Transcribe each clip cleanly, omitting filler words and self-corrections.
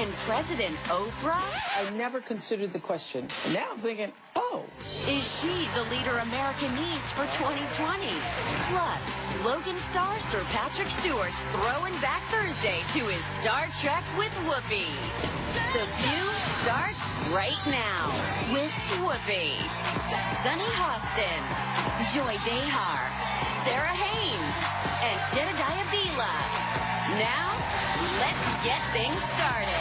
And President Oprah? I never considered the question. And now I'm thinking, oh. Is she the leader America needs for 2020? Plus, Logan star Sir Patrick Stewart's throwing back Thursday to his Star Trek with Whoopi. The View starts right now with Whoopi, Sunny Hostin, Joy Behar, Sarah Haynes, and Jedediah Bila. Now, let's get things started.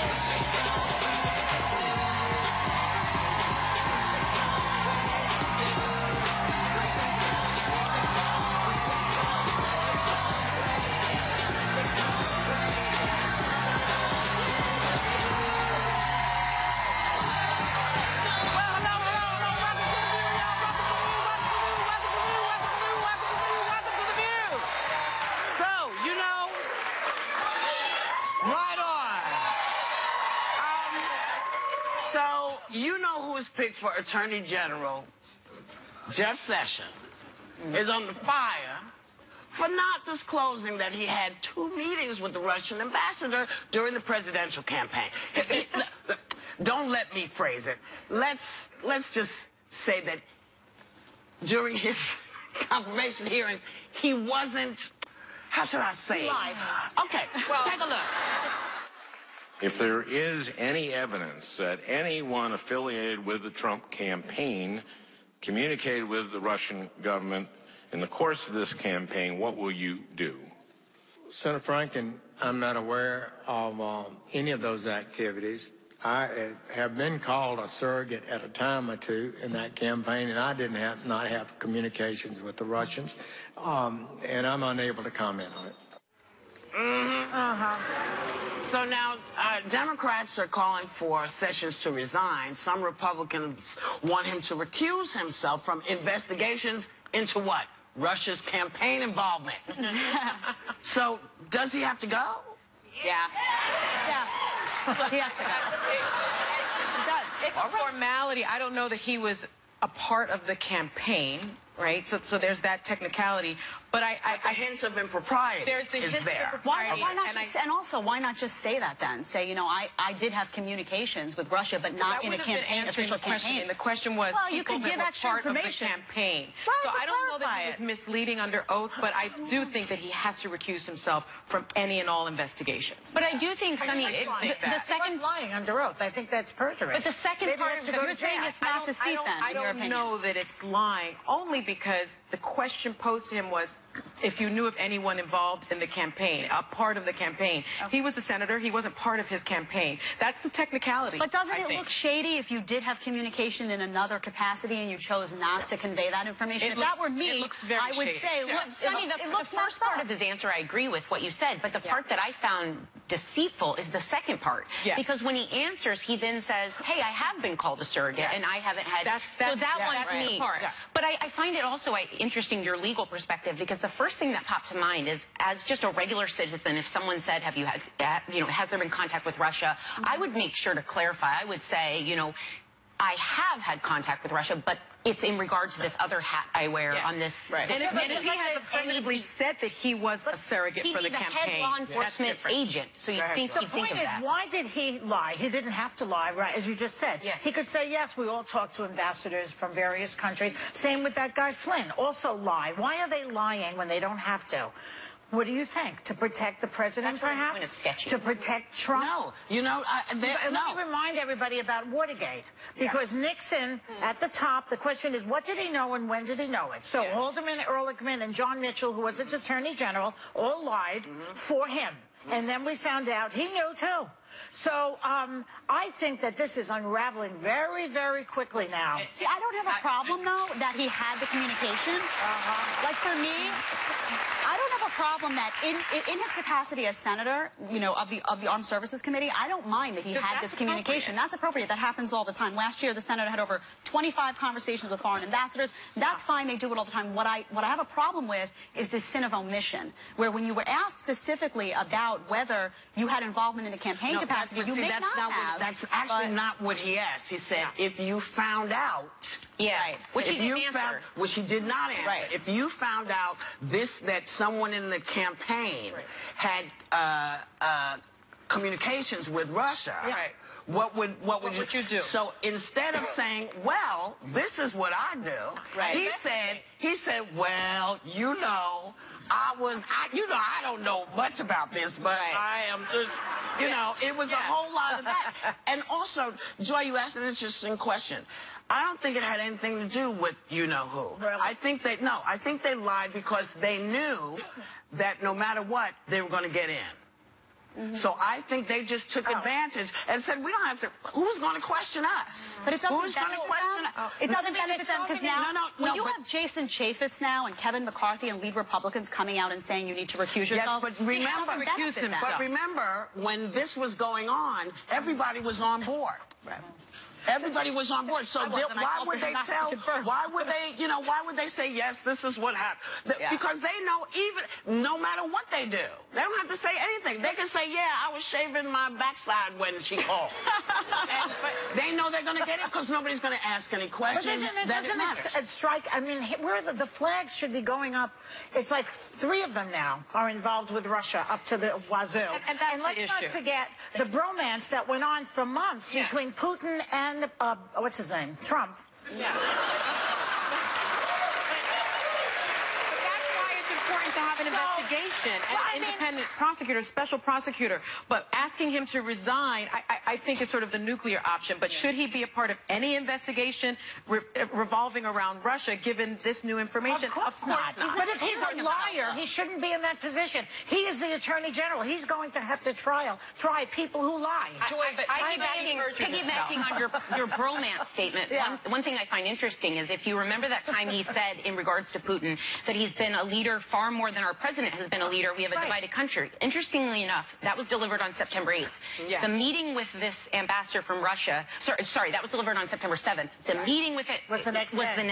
You know who was picked for Attorney General? Jeff Sessions is under fire for not disclosing that he had 2 meetings with the Russian ambassador during the presidential campaign. Don't let me phrase it. Let's just say that during his confirmation hearings, he wasn't, how should I say it? Okay, well, take a look. If there is any evidence that anyone affiliated with the Trump campaign communicated with the Russian government in the course of this campaign, what will you do? Senator Franken, I'm not aware of any of those activities. I have been called a surrogate at a time or two in that campaign, and I did not have communications with the Russians, and I'm unable to comment on it. So now, Democrats are calling for Sessions to resign. Some Republicans want him to recuse himself from investigations into what? Russia's campaign involvement. So, does he have to go? Yeah. He has to go. It does. It's a formality. I don't know that he was a part of the campaign, right? So there's that technicality. But a hint of impropriety there's the is hint there. Of impropriety. Why not just, and also, why not just say that then? Say, you know, I did have communications with Russia, but not in a campaign, official campaign. The question was, well, you could give extra information. Of the campaign. Right, so I don't know that he was misleading under oath, but I do think that he has to recuse himself from any and all investigations. But I do think, Sonny, the second... He was lying under oath. I think that's perjury. But the second part of the... You're saying it's not deceit then, I don't know that it's lying, only because the question posed to him was, if you knew of anyone involved in the campaign, a part of the campaign. Okay. He was a senator. He wasn't part of his campaign. That's the technicality. But doesn't it look shady if you did have communication in another capacity and you chose not to convey that information? If that were me, I would say, look, Sonny, the first part of his answer, I agree with what you said, but the part that I found deceitful is the second part. Yes. Because when he answers, he then says, hey, I have been called a surrogate, and I haven't had... So that one's me. Yeah. But I find it also interesting, your legal perspective, because the first thing that popped to mind is, as just a regular citizen, if someone said, have you had, has there been contact with Russia? I would make sure to clarify. I would say, you know, I have had contact with Russia, but it's in regard to this other hat I wear on this. Right. And if he has affirmatively said that he was a surrogate for the campaign, he's a head law enforcement agent, so you think he'd think of that. The point is, why did he lie? He didn't have to lie, right, as you just said. Yes. He could say, yes, we all talked to ambassadors from various countries. Same with that guy Flynn, also lie. Why are they lying when they don't have to? What do you think? To protect the president, perhaps? To protect Trump? No. You know, let me remind everybody about Watergate. Because Nixon, at the top, the question is, what did he know and when did he know it? So Haldeman, Ehrlichman, and John Mitchell, who was its attorney general, all lied for him. And then we found out he knew, too. So I think that this is unraveling very, very quickly now. See, I don't have a problem, though, that he had the communication. Like, for me, I don't have a problem that in his capacity as senator, you know, of the Armed Services Committee, I don't mind that he had this communication. That's appropriate. That happens all the time. Last year, the senator had over 25 conversations with foreign ambassadors. That's fine. They do it all the time. What I have a problem with is this sin of omission, where when you were asked specifically about whether you had involvement in a campaign capacity, you may not have. That's actually not what he asked. He said, if you found out... Which he didn't answer. Which he did not answer. Right. If you found out that someone in the campaign had communications with Russia. Right. What would you do? So instead of saying, well, this is what I do, Right. he said, well, you know, I don't know much about this, but Right. I am just, it was a whole lot of that. And also, Joy, you asked an interesting question. I don't think it had anything to do with you-know-who. Really? I think they lied because they knew that no matter what, they were going to get in. So I think they just took advantage and said, we don't have to, who's going to question us? But it doesn't Who's going to benefit question them. us? It doesn't benefit them because now, when you but- have Jason Chaffetz now and Kevin McCarthy and lead Republicans coming out and saying you need to recuse Yes, yourself, but remember, it doesn't benefit them. but remember, when this was going on, everybody was on board. Everybody was on board. So why would they why would they say, yes, this is what happened? Because they know no matter what they do, they don't have to say anything. They can say, yeah, I was shaving my backside when she called. But they know they're going to get it because nobody's going to ask any questions. Doesn't it strike? I mean, where the flags should be going up. It's like 3 of them now are involved with Russia up to the wazoo. And that's let's the not issue. forget the bromance that went on for months between Putin and what's his name? Trump. Yeah. That's why it's important to have an investigation, an independent prosecutor, special prosecutor. But asking him to resign, I think is sort of the nuclear option. But should he be a part of any investigation revolving around Russia, given this new information? Of course not. But if he's a liar, he shouldn't be in that position. He is the Attorney General. He's going to have to try people who lie. Joy, but piggybacking on your bromance statement, one thing I find interesting is if you remember that time he said in regards to Putin that he's been a leader far more than our president has been a leader. We have a divided country. Interestingly enough, that was delivered on September 8th. Yeah. The meeting with this ambassador from Russia, sorry, that was delivered on September 7th. The meeting with it was the next day.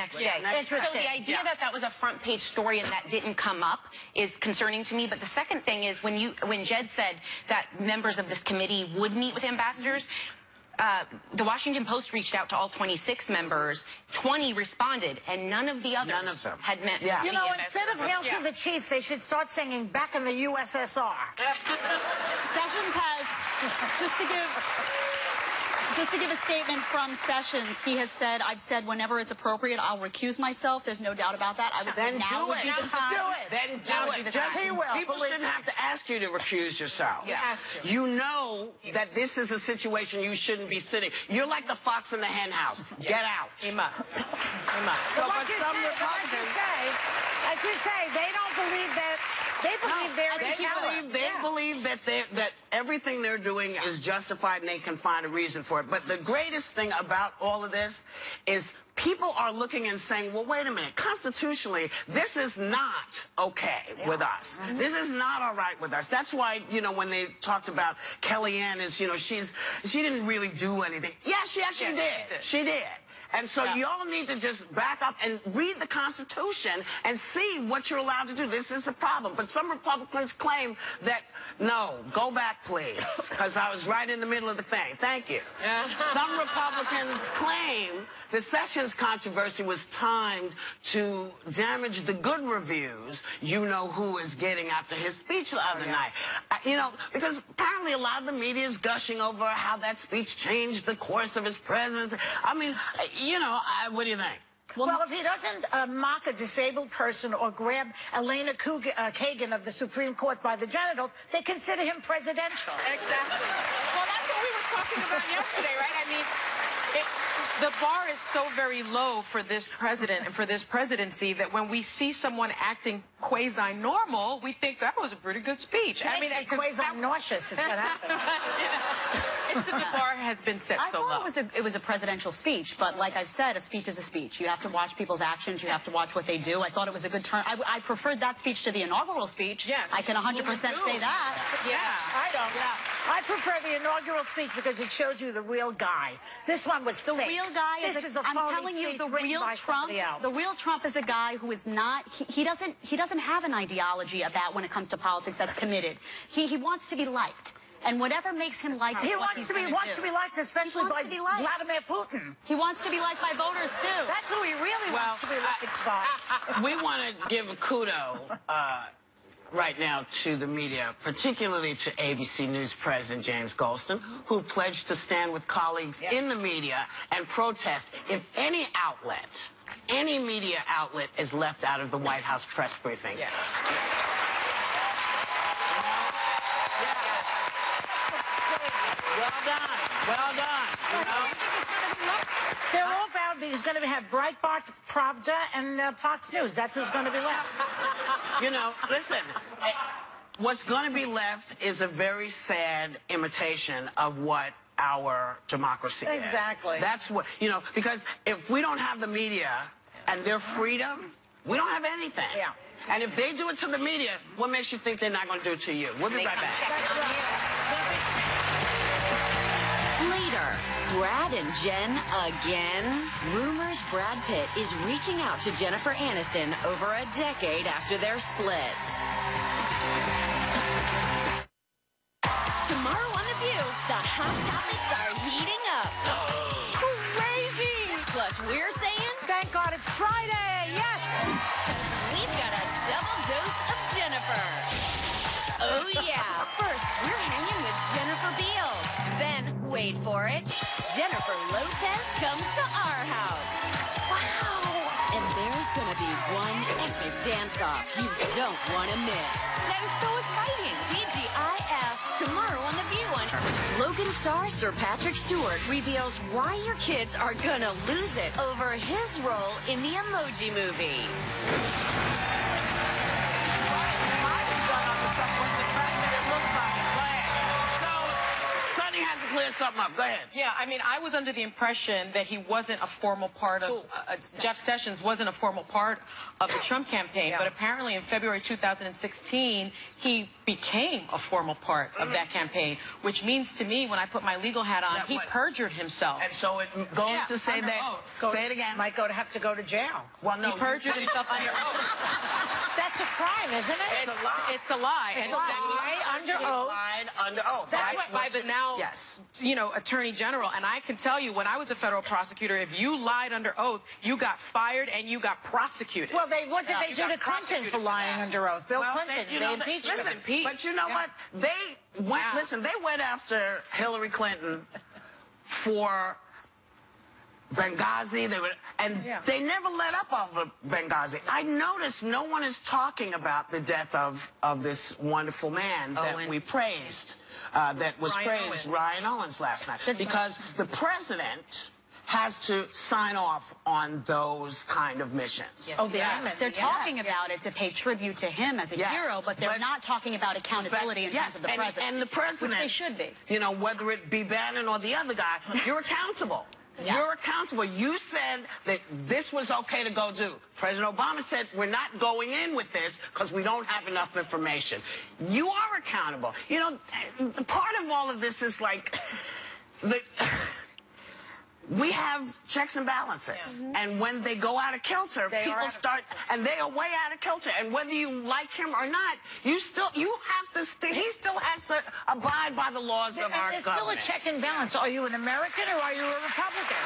So the idea that was a front page story and that didn't come up is concerning to me. But the second thing is when Jed said that members of this committee would meet with ambassadors, the Washington Post reached out to all 26 members. 20 responded, and none of the others had met. Yeah. You know, instead of hail to the chief, they should start singing back in the USSR. Sessions has, just to give a statement from Sessions, he has said, I've said whenever it's appropriate, I'll recuse myself. There's no doubt about that. I would say now would be the time. Then do it. People shouldn't have to ask you to recuse yourself. Yeah. You know that this is a situation you shouldn't be sitting. You're like the fox in the hen house. Get out. He must. He must. So, Like you say, they don't believe that. They believe they believe that everything they're doing is justified and they can find a reason for it. But the greatest thing about all of this is people are looking and saying, well, wait a minute, constitutionally, this is not okay with us. This is not all right with us. That's why, when they talked about Kellyanne she didn't really do anything. Yeah, she actually did. She did. And so you all need to just back up and read the Constitution and see what you're allowed to do. This is a problem. But some Republicans claim that, no, go back, please, because I was right in the middle of the thing. Thank you. Some Republicans claim the Sessions controversy was timed to damage the good reviews who is getting after his speech the other night. Because apparently a lot of the media is gushing over how that speech changed the course of his presidency. I mean, what do you think? Well, if he doesn't mock a disabled person or grab Elena Kagan of the Supreme Court by the genitals, they consider him presidential. Exactly. Well, that's what we were talking about yesterday, right? I mean, the bar is so very low for this president and for this presidency that when we see someone acting quasi-normal, we think that was a pretty good speech. I mean, quasi-nauseous is what happened. It's that the bar has been set so low. I thought it was a presidential speach, but like I've said, a speech is a speech. You have to watch people's actions. You have to watch what they do. I thought it was a good turn. I preferred that speech to the inaugural speech. Yes, I can 100% say that. Yeah, I don't. Yeah. I prefer the inaugural speech because it showed you the real guy. This one was the fake. real guy. I'm telling you, the real Trump. The real Trump is a guy who is not. He doesn't have an ideology about when it comes to politics that's committed. He wants to be liked. And whatever makes him liked, he wants to be liked, especially by Vladimir Putin. He wants to be liked by voters too. That's who he really wants to be liked by. We want to give a kudo right now to the media, particularly to ABC News President James Goldston, who pledged to stand with colleagues in the media and protest if any outlet, any media outlet is left out of the White House press briefings. Yes. Well done. Well done. You know? They're all bound. He's going to have Breitbart, Pravda, and Fox News. That's who's going to be left. You know, listen, what's going to be left is a very sad imitation of what our democracy is. Exactly. That's what, you know, because if we don't have the media and their freedom, we don't have anything. Yeah. And if they do it to the media, what makes you think they're not going to do it to you? We'll be right back. Later, Brad and Jen again? Rumors Brad Pitt is reaching out to Jennifer Aniston over a decade after their split. Tomorrow on The View, the hot topics are heating up. Crazy! Plus, we're saying, Thank God it's Friday. Yes. we've got a double dose of Jennifer. Oh, yeah. First, we're hanging with Jennifer Beals. Then, wait for it, Jennifer Lopez comes to our house. Wow. And there's going to be one epic dance-off you don't want to miss. That is so exciting. TGIF, tomorrow on The View on Logan star Sir Patrick Stewart reveals why your kids are going to lose it over his role in the Emoji Movie. Sonny has to clear something up. Go ahead. Yeah, I mean, I was under the impression that he wasn't a formal part of, Jeff Sessions wasn't a formal part of the Trump campaign, but apparently in February 2016, he became a formal part of that campaign, which means to me, when I put my legal hat on, he perjured himself. And so it goes to say under that, oath. say it again. Might have to go to jail. Well, no, He perjured himself under oath. That's a crime, isn't it? It's a lie. It's a lie. It's a lie under oath. Lied under oath. That's right? what by the now, Yes. you know, Attorney General. And I can tell you, when I was a federal prosecutor, if you lied under oath, you got fired and you got prosecuted. Well, what did they You do got to Clinton prosecuted for for lying that. under oath? Bill Well, Clinton. you They know, impeached listen, him. impeached. but you know what? They went. Yeah. Listen, they went after Hillary Clinton for Benghazi. They never let up off of Benghazi. I noticed no one is talking about the death of this wonderful man that we praised, that was praised, Ryan Owens, last night, because the president has to sign off on those kind of missions. Oh, they're talking about it to pay tribute to him as a hero, but they're not talking about accountability in terms of the president. And the president, which they should be. You know, whether it be Bannon or the other guy, you're accountable. Yeah. You're accountable. You said that this was okay to go do. President Obama said, we're not going in with this because we don't have enough information. You are accountable. You know, part of all of this is like, we have checks and balances. And when they go out of kilter, people start, and they are way out of kilter. And whether you like him or not, he still has to abide by the laws of our government. There's still a check and balance. Are you an American or are you a Republican?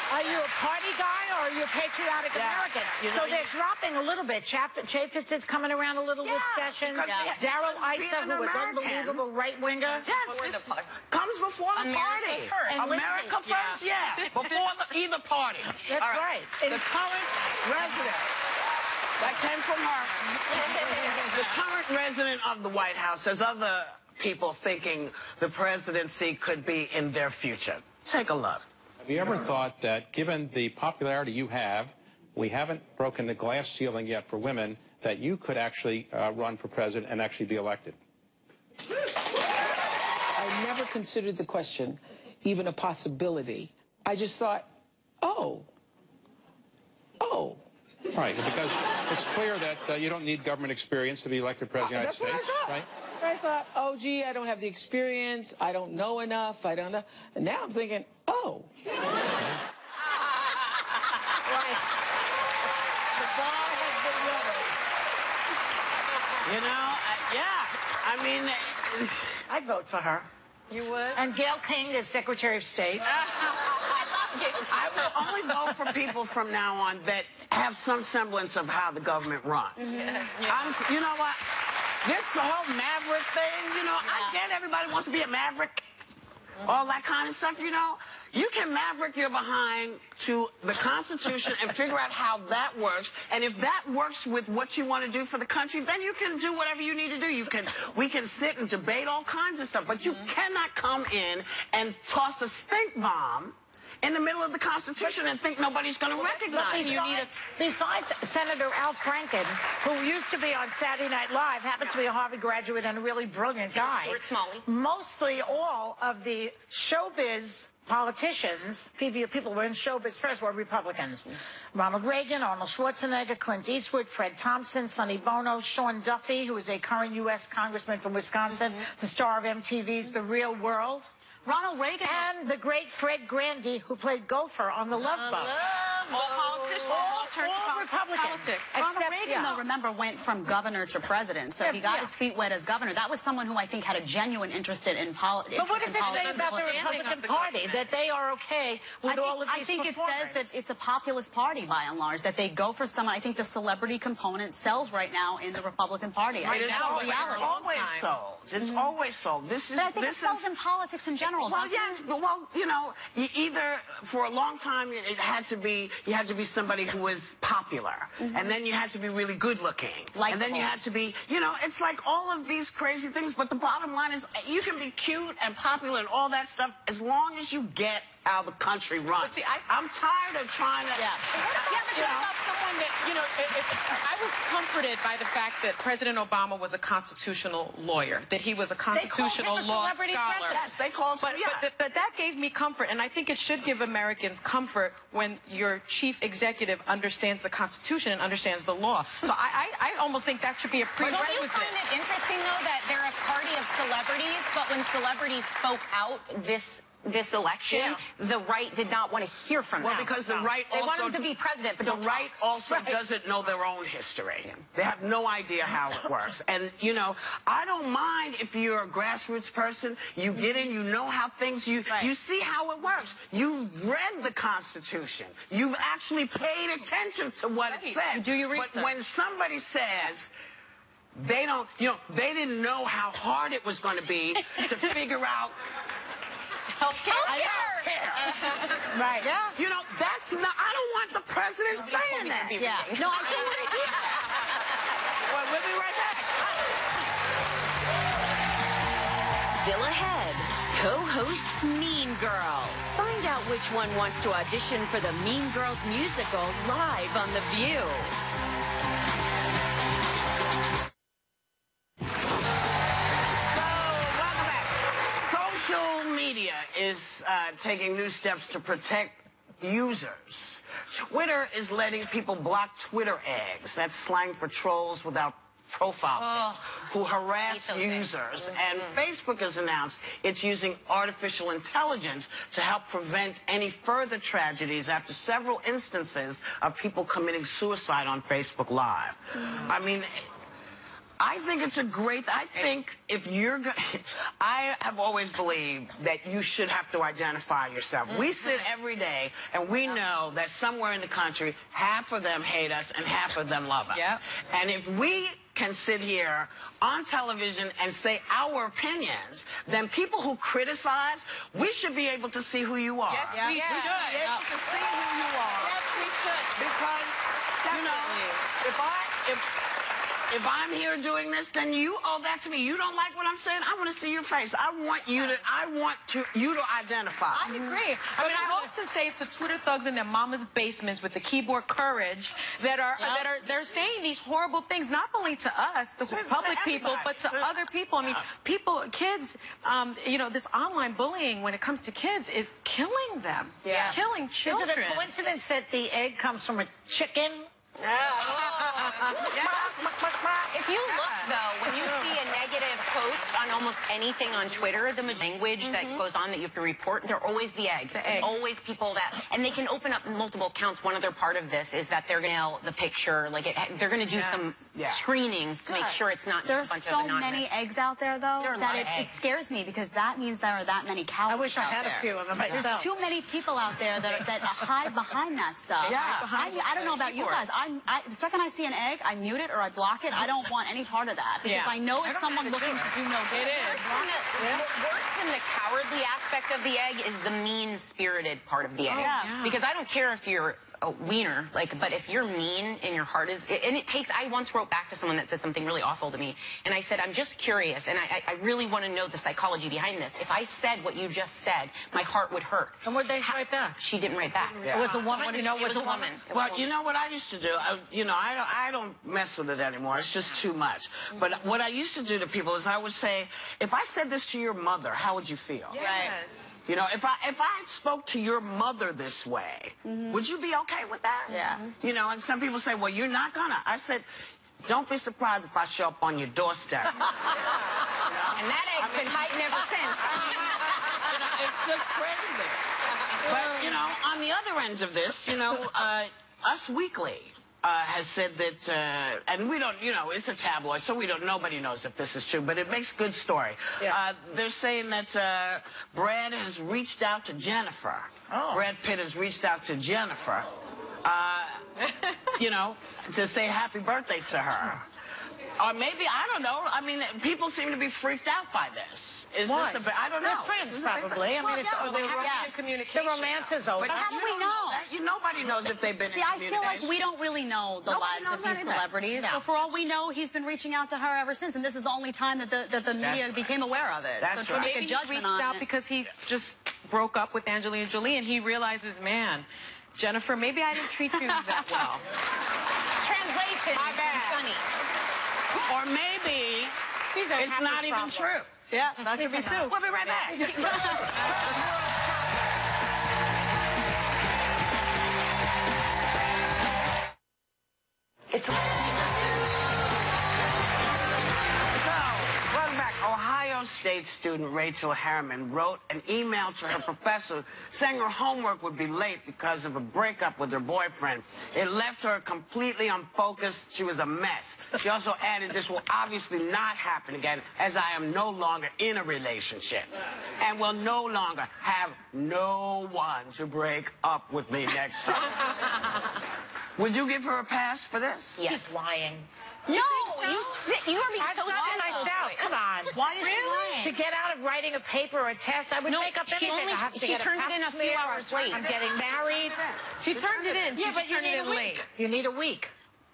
Are you a party guy or are you a patriotic American? You know, so they're dropping a little bit. Chaffetz is coming around a little with Sessions. Darrell Issa, who was unbelievable right-winger. Yes, comes before the party. America first, before either party. That's right. The current resident, that came from her, the current resident of the White House has other people thinking the presidency could be in their future. Take a look. Have you ever thought that, given the popularity you have, we haven't broken the glass ceiling yet for women, that you could actually run for president and actually be elected? I never considered the question even a possibility. I just thought, oh. Right, because it's clear that you don't need government experience to be elected president of the United States, right? I thought, oh, gee, I don't have the experience. I don't know enough. I don't know. And now I'm thinking, oh. Right. The bar has been lowered. You know, I mean... I'd vote for her. You would? And Gayle King as Secretary of State. I will only vote for people from now on that have some semblance of how the government runs. You know what? This whole maverick thing, you know, I get everybody wants to be a maverick. All that kind of stuff, you know. You can maverick your behind to the Constitution and figure out how that works. And if that works with what you want to do for the country, then you can do whatever you need to do. We can sit and debate all kinds of stuff, but you cannot come in and toss a stink bomb in the middle of the Constitution and think nobody's going to recognize you. Besides Senator Al Franken, who used to be on Saturday Night Live, happens to be a Harvard graduate and a really brilliant guy. Stuart Smalley. Mostly all of the showbiz politicians, people who were in showbiz first, were Republicans. Ronald Reagan, Arnold Schwarzenegger, Clint Eastwood, Fred Thompson, Sonny Bono, Sean Duffy, who is a current U.S. congressman from Wisconsin, the star of MTV's The Real World. Ronald Reagan. And the great Fred Grandy, who played Gopher on The Love Boat. All politics, all Republicans. Politics. Ronald Reagan, though, remember, went from governor to president, so he got his feet wet as governor. That was someone who I think had a genuine interest in politics. But what does it say about the Republican Party, that they are okay with all of these I think it says that it's a populist party, by and large, that they go for someone. I think the celebrity component sells right now in the Republican Party. Right now, it's always sold. It's always sold. But I think it sells in politics in general. Well, yes, but you know, either for a long time you had to be somebody who was popular, and then you had to be really good looking, and then you had to be, you know, it's like all of these crazy things. But the bottom line is, you can be cute and popular and all that stuff as long as you get how the country runs. See, I'm tired of trying to. What about someone that, you know, I was comforted by the fact that President Obama was a constitutional lawyer, that he was a constitutional law scholar. Yes, they called him. But that gave me comfort, and I think it should give Americans comfort when your chief executive understands the Constitution and understands the law. So I almost think that should be a prerequisite. Don't you find it interesting, though, that they're a party of celebrities, but when celebrities spoke out this election, the right did not want to hear from them. Well, because the right they also, want him to be president, but the right also doesn't know their own history. They have no idea how it works. And, you know, I don't mind if you're a grassroots person, you get in, you know how things, you see how it works. You've read the Constitution. You've actually paid attention to what it says. Do your research. But when somebody says, they don't, you know, they didn't know how hard it was going to be to figure out Healthcare. Right. Yeah. You know, that's not, I don't want the president saying that. Yeah. No, I think Well, we'll be right back. Still ahead, co-host Mean Girl. Find out which one wants to audition for the Mean Girls musical live on The View. Social media is taking new steps to protect users. Twitter is letting people block Twitter eggs. That's slang for trolls without profile pics who harass users. And Facebook has announced it's using artificial intelligence to help prevent any further tragedies after several instances of people committing suicide on Facebook Live. I mean, I think it's a great, I think if you're going I have always believed that you should have to identify yourself. We sit every day and we know that somewhere in the country, half of them hate us and half of them love us. And if we can sit here on television and say our opinions, then people who criticize, we should be able to see who you are. Yes, we should. We should be able to see who you are. Yes, we should. Because, you know, if I'm here doing this, then you owe that to me. You don't like what I'm saying? I want to see your face. I want you to identify. I agree. I mean, I often say it's the Twitter thugs in their mama's basements with the keyboard courage they're saying these horrible things, not only to us, the public people, but to other people. I mean, kids, you know, this online bullying when it comes to kids is killing them. Killing children. Is it a coincidence that the egg comes from a chicken? If you look, though, when you see a negative post post on almost anything on Twitter, the language that goes on that you have to report, they're always the egg. It's always people that, and they can open up multiple accounts. One other part of this is that they're going to nail the picture. Like, they're going to do some screenings to make sure it's not just a bunch of anonymous. There's so many eggs out there, though, that it scares me, because that means there are that many cowards. I wish I had a few of them myself. There's too many people out there that hide behind that stuff. Yeah. I don't know about you guys. The second I see an egg, I mute it or I block it. I don't want any part of that, because I know it's someone looking to do no good. It is. Worse than the cowardly aspect of the egg is the mean-spirited part of the egg. Because I don't care if you're a wiener, but if you're mean and your heart is, and it takes, I once wrote back to someone that said something really awful to me, and I said, I'm just curious, and I really want to know the psychology behind this. If I said what you just said, my heart would hurt. And what did they write back? She didn't write back. It was a woman? It was a woman. Well, you know what I used to do? I don't mess with it anymore. It's just too much. But what I used to do to people is I would say, if I said this to your mother, how would you feel? Yes. You know, if I spoke to your mother this way, would you be okay with that? Yeah. You know, and some people say, well, you're not gonna. I said, don't be surprised if I show up on your doorstep. And that egg's been hiding ever since. It's just crazy. But, you know, on the other end of this, you know, Us Weekly has said that, and we don't, you know, it's a tabloid, so nobody knows if this is true, but it makes good story. They're saying that Brad has reached out to Jennifer. Brad Pitt has reached out to Jennifer, you know, to say happy birthday to her. Or maybe, I don't know. I mean, people seem to be freaked out by this. Is Why? this I don't know. They're friends, probably. I mean, the romance is over. But how do we know? Nobody knows if they've been in communication. I feel like we don't really know the lives of these celebrities. So for all we know, he's been reaching out to her ever since, and this is the only time that the media became aware of it. That's so right. to make a Maybe judgment he reached on out it. because he just broke up with Angelina Jolie, and he realizes, man, Jennifer, maybe I didn't treat you that well. Translation. My bad. Funny. Or maybe it's not even true. Yeah, that could be too. We'll be right back. Welcome back. Ohio State student Rachel Harriman wrote an email to her professor saying her homework would be late because of a breakup with her boyfriend. It left her completely unfocused. She was a mess. She also added, this will obviously not happen again, as I am no longer in a relationship and will no longer have no one to break up with me next summer. Would you give her a pass for this? Yes. She's lying. No, you are being so myself. Come on. Why is she lying? To get out of writing a paper or a test, I would make up anything. I have to she get turned a it in a few hours late. I'm getting married. She turned it in. Yeah, but you need a week. You need a week.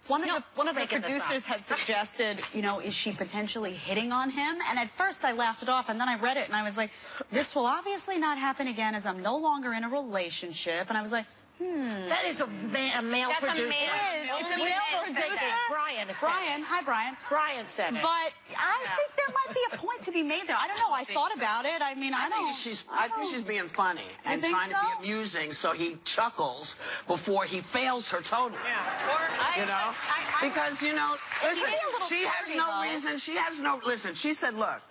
One of the making this producers up. had suggested, you know, is she potentially hitting on him? And at first I laughed it off, and then I read it, and I was like, this will obviously not happen again, as I'm no longer in a relationship. And I was like, That is a male That's producer. a male. It's a male producer. Brian. Hi, Brian. Brian said it. But I think there might be a point to be made there. I don't know. I thought about it. I mean, I think she's being funny and trying to be amusing, so he chuckles before he fails her totally. Yeah. You know, because you know, listen, she has no though. reason. She has no. Listen, she said, "Look,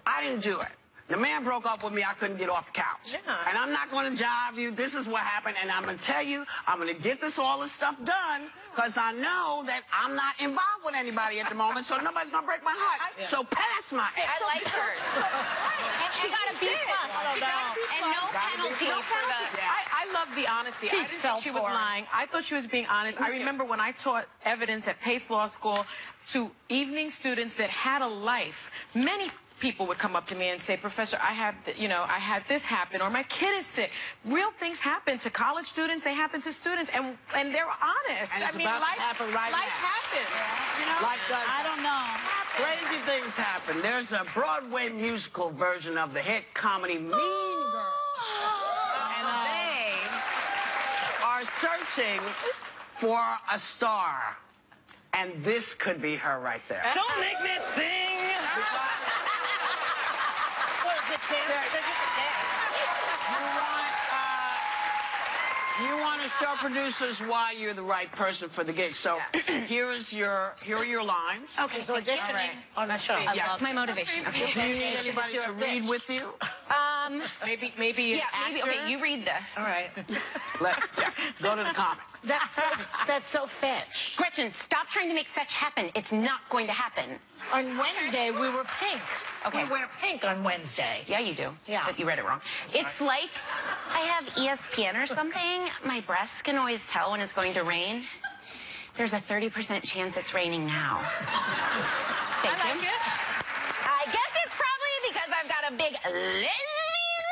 I didn't do it. The man broke up with me. I couldn't get off the couch. Yeah. And I'm not going to jive you. This is what happened. And I'm going to tell you, I'm going to get all this stuff done because I know that I'm not involved with anybody at the moment, so nobody's going to break my heart. So pass my ex. I like her. She got a B+. And no penalty for the... I love the honesty. I didn't think she was lying. I thought she was being honest. I remember when I taught evidence at Pace Law School to evening students that had a life, many people would come up to me and say, Professor, I had this happen, or my kid is sick. Real things happen to college students. They happen to students, and they're honest. And it's about to happen right now. Life happens. You know? I don't know. Crazy things happen. There's a Broadway musical version of the hit comedy Mean Girls. And they are searching for a star. And this could be her right there. Don't make me sing. You want to show producers why you're the right person for the gig. So here are your lines. Okay, so auditioning on the show. That's my motivation. Okay. Do you need anybody to read with you? Maybe Yeah, maybe. Okay, you read this. All right. Go to the comic. That's so fetch. Gretchen, stop trying to make fetch happen. It's not going to happen. On Wednesday, we were pink. Okay. We wear pink on Wednesday. Yeah, you do. Yeah. But you read it wrong. It's like I have ESPN or something. My breasts can always tell when it's going to rain. There's a 30% chance it's raining now. Thank you. I guess it's probably because I've got a big lesbian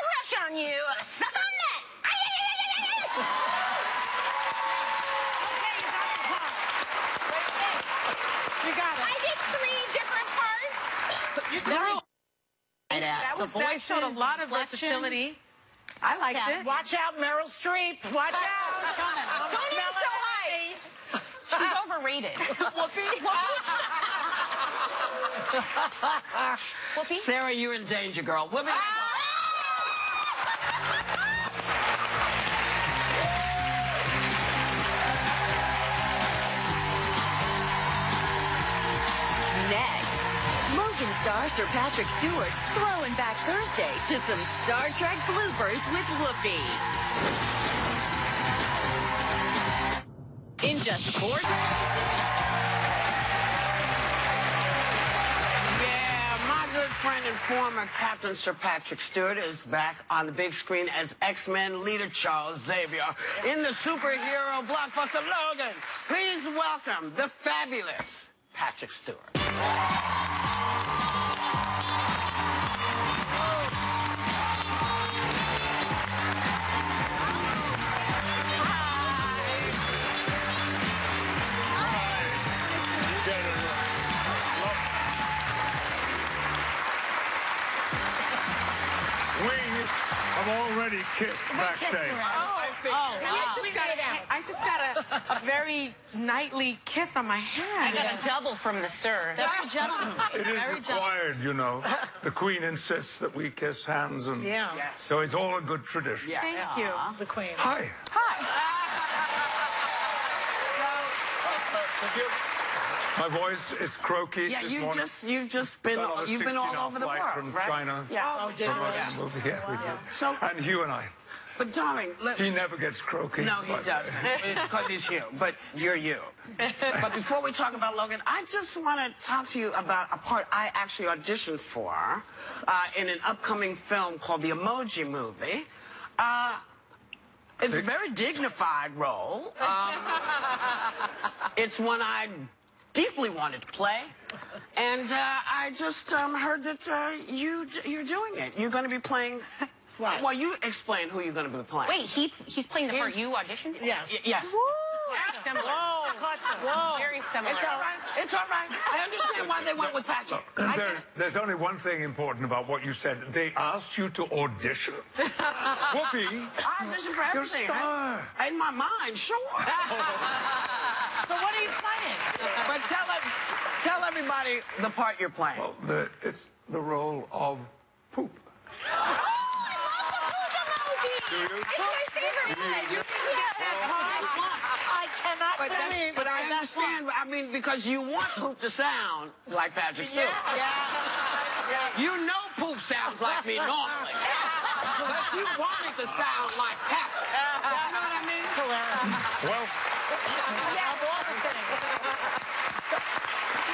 crush on you. Suck on that. You got it. I did 3 different parts. You did. That showed a lot of versatility. I liked it. Watch out, Meryl Streep. Watch out. Don't aim so high. She's overrated. Whoopi? Sarah, you're in danger, girl. Whoopi. Next, Logan star Sir Patrick Stewart's throwing back Thursday to some Star Trek bloopers with Whoopi. In just 4 days. Yeah, my good friend and former Captain Sir Patrick Stewart is back on the big screen as X-Men leader Charles Xavier in the superhero blockbuster Logan. Please welcome the fabulous Patrick Stewart. I've already kissed backstage. I just got a very knightly kiss on my hand. I got a double from the Sir. Very gentleman. It is required, you know. The Queen insists that we kiss hands, and so it's all a good tradition. Thank you. The Queen. Hi. My voice, it's croaky. Yeah, this you've morning. just been Well, on a you've been all 16-hour over the flight world, from right? China. Yeah. Oh, did we? Movie here with you. So, And Hugh and I. but darling, He never gets croaky. no, he but- doesn't, because he's you. But you're you. But before we talk about Logan, I just want to talk to you about a part I actually auditioned for in an upcoming film called The Emoji Movie. It's a very dignified role. It's one I deeply wanted to play, and I just heard that you're doing it. You're going to be playing. Right. Well, you explain who you're going to be playing. Wait, he's playing the part you auditioned for? Yes. Yes. Very similar. Whoa. Very similar. It's all right. It's all right. I understand why they went with Patrick. I get it. There's only one thing important about what you said. They asked you to audition. Whoopi, I auditioned for you're a everything. star. In my mind, sure. So what are you playing? But tell everybody the part you're playing. Well, it's the role of poop. It's my favorite one. I cannot believe. But I understand. I mean, because you want poop to sound like Patrick Stewart. You know poop sounds like me normally. But you want it to sound like Patrick. You know what I mean? Well,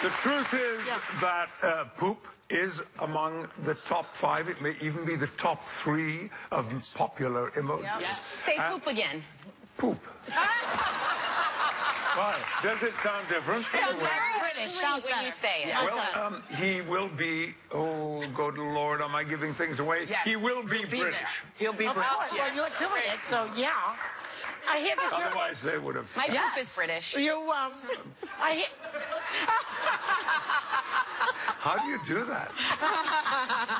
the truth is that poop is among the top 5. It may even be the top 3 of popular emojis. Say poop again. Poop. Why? Does it sound different? It's very British when you say it. Well, he will be, oh, good Lord, am I giving things away? Yes. He will be He'll be British. there. He'll be Of British. course. Well, you're doing it, so yeah. I hear that you're... Otherwise, they would have... My poop is British. You, I hear... How do you do that?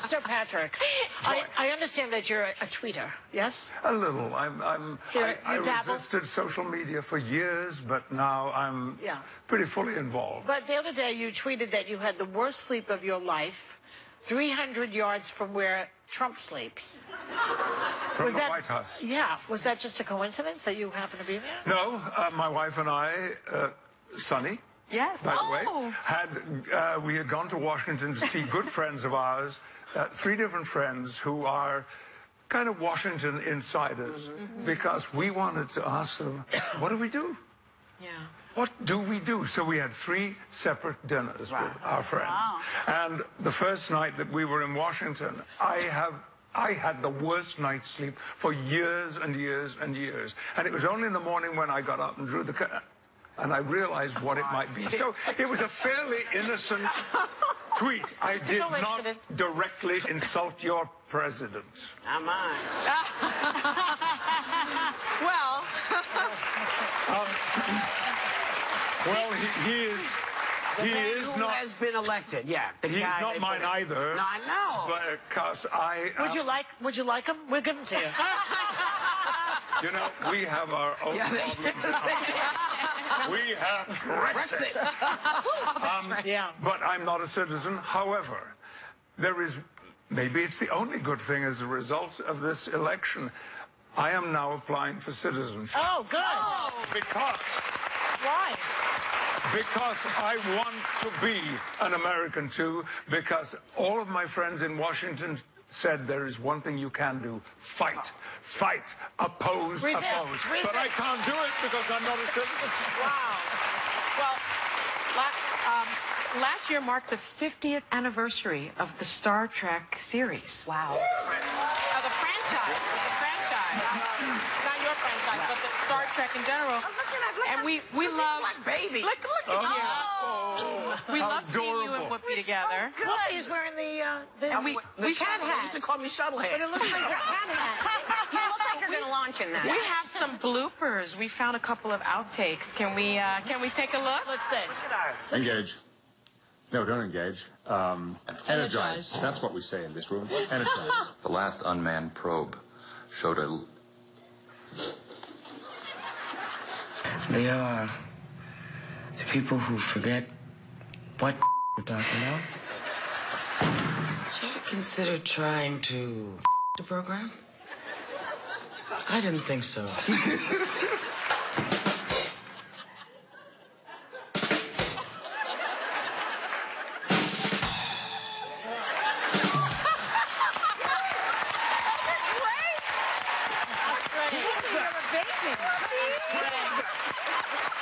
Sir Patrick, I understand that you're a tweeter, yes? A little. I You dabble? resisted social media for years, but now I'm pretty fully involved. But the other day you tweeted that you had the worst sleep of your life, 300 yards from where Trump sleeps. from the White House. Yeah. Was that just a coincidence that you happened to be there? No, my wife and I, Sonny, Yes. by the way, we had gone to Washington to see good friends of ours, 3 different friends who are kind of Washington insiders, because we wanted to ask them, what do we do? Yeah. What do we do? So we had 3 separate dinners with our friends. Wow. And the first night that we were in Washington, I had the worst night's sleep for years and years and years. And it was only in the morning when I got up and drew the curtain, and I realized what it might be. So it was a fairly innocent tweet. I did not directly insult your president. Not mine. Well. Well, he is. The He man is who not. has been elected. Yeah. The He's guy not they mine put in. either. No, I know. Because I. Would you like him? We'll give him to you. You know, we have our own problems. We have Brexit. But I'm not a citizen. However, there is, maybe it's the only good thing as a result of this election. I am now applying for citizenship. Oh, good. Because Why? Because I want to be an American too, because all of my friends in Washington said there is one thing you can do: fight, fight, oppose, Resist, oppose. resist. But I can't do it because I'm not a citizen. Wow. Well, last year marked the 50th anniversary of the Star Trek series. Wow. The franchise. The franchise. Not your franchise, but the Star Trek in general. And we love... like baby. Look at you. We How love seeing you and adorable. Whoopi together. Whoopi is wearing the And we cat hat. They used to call me Shuttlehead. But it looks like a cat hat. You look like you're going to launch in that. We have some bloopers. We found a couple of outtakes. Can we take a look? Let's see. Engage. No, don't engage. Energize. That's what we say in this room. Energize. The last unmanned probe showed a... They are the people who forget what we're talking about. So you consider trying to the program? I didn't think so.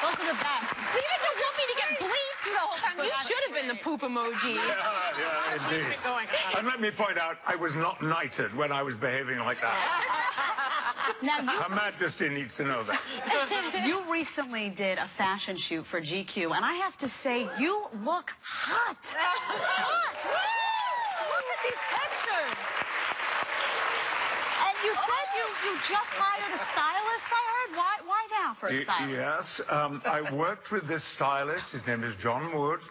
Those are the best. We even don't want me to get bleeped the whole time. You should have been the poop emoji. Yeah, indeed. And let me point out, I was not knighted when I was behaving like that. Now, Her Majesty needs to know that. you recently did a fashion shoot for GQ, and I have to say, you look hot. Hot! Look at these pictures. And you said you just hired a stylist, I heard. Why now for a stylist? Yes, I worked with this stylist. His name is John Wood.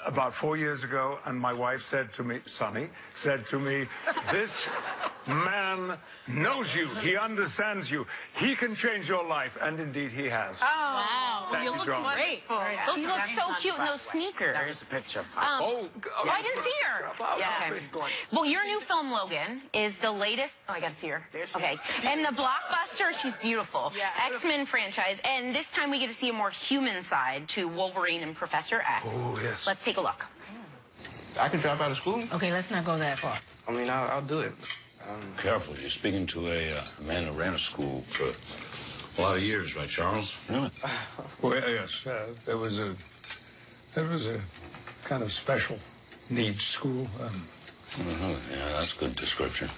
About 4 years ago, and my wife said to me, Sonny, said to me, this man knows you. He understands you. He can change your life. And indeed, he has. Wow. Thank you you, look John. great. You look so cute in those sneakers. That was a picture. Oh, I didn't see her. Yeah. Okay. Well, your new film, Logan, is the latest. Oh, I got to see her. Okay. And the blockbuster, she's beautiful. Yeah. X-Men franchise. And this time we get to see a more human side to Wolverine and Professor X. Oh, yes. Let's take a look. I can drop out of school. Okay, let's not go that far. I mean, I'll do it. Careful, you're speaking to a man who ran a school for a lot of years, right, Charles? Really? Well, yes, there was a kind of special needs school. Yeah, that's a good description.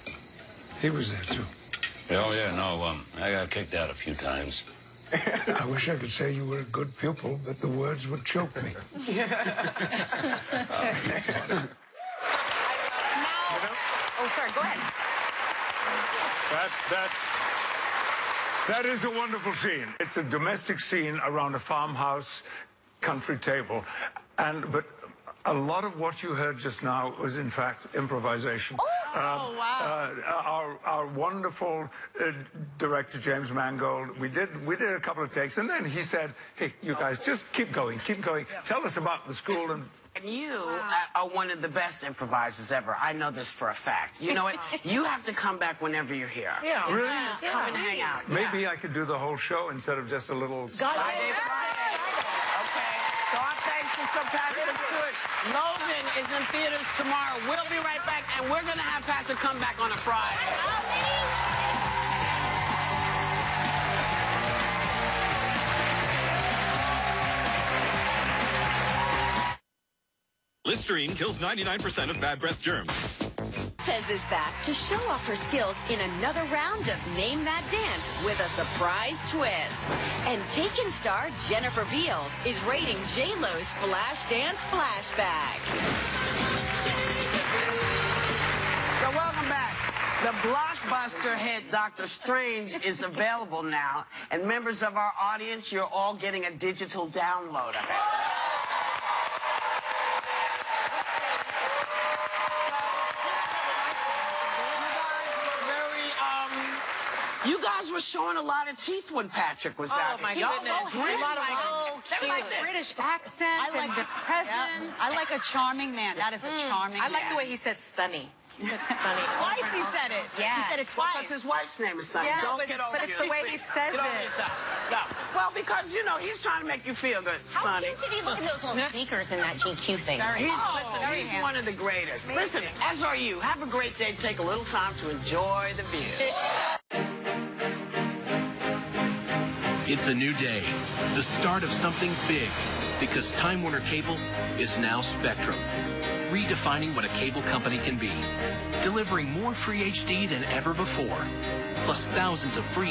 He was there, too. Oh, yeah, no, I got kicked out a few times. I wish I could say you were a good pupil, but the words would choke me. Oh, sorry, go ahead. That is a wonderful scene. It's a domestic scene around a farmhouse country table. But a lot of what you heard just now was, in fact, improvisation. Oh, wow. Our wonderful director, James Mangold, we did a couple of takes, and then he said, hey, you guys, just keep going, keep going. Tell us about the school and And you are one of the best improvisers ever. I know this for a fact. You know what? You have to come back whenever you're here. Yeah. Really? Just come and hang out. Maybe I could do the whole show instead of just a little... Friday. Okay. So our thanks to Sir Patrick Stewart. Logan is in theaters tomorrow. We'll be right back, and we're going to have Patrick come back on a Friday. Listerine kills 99% of bad breath germs. Fez is back to show off her skills in another round of Name That Dance with a surprise twist. And Taken star Jennifer Beals is rating J-Lo's Flashdance flashback. So welcome back. The blockbuster hit Doctor Strange is available now, and members of our audience, you're all getting a digital download of it. You guys were showing a lot of teeth when Patrick was out. Oh, my Y'all goodness. so pretty. A lot of British accent and the presence. I like a charming man. That is a charming man. I like the way he said sunny. He said sunny. Twice he said it. Yeah. He said it twice. Because his wife's name is Sunny. Yeah, Don't get over but it's the way he says Get over it. yourself. No. Well, because, you know, he's trying to make you feel good, How Sonny. cute did he look in those little sneakers in that GQ thing? He's one of the greatest. Listen, as are you. Have a great day. Take a little time to enjoy the view. It's a new day, the start of something big, because Time Warner Cable is now Spectrum, redefining what a cable company can be, delivering more free HD than ever before, plus thousands of free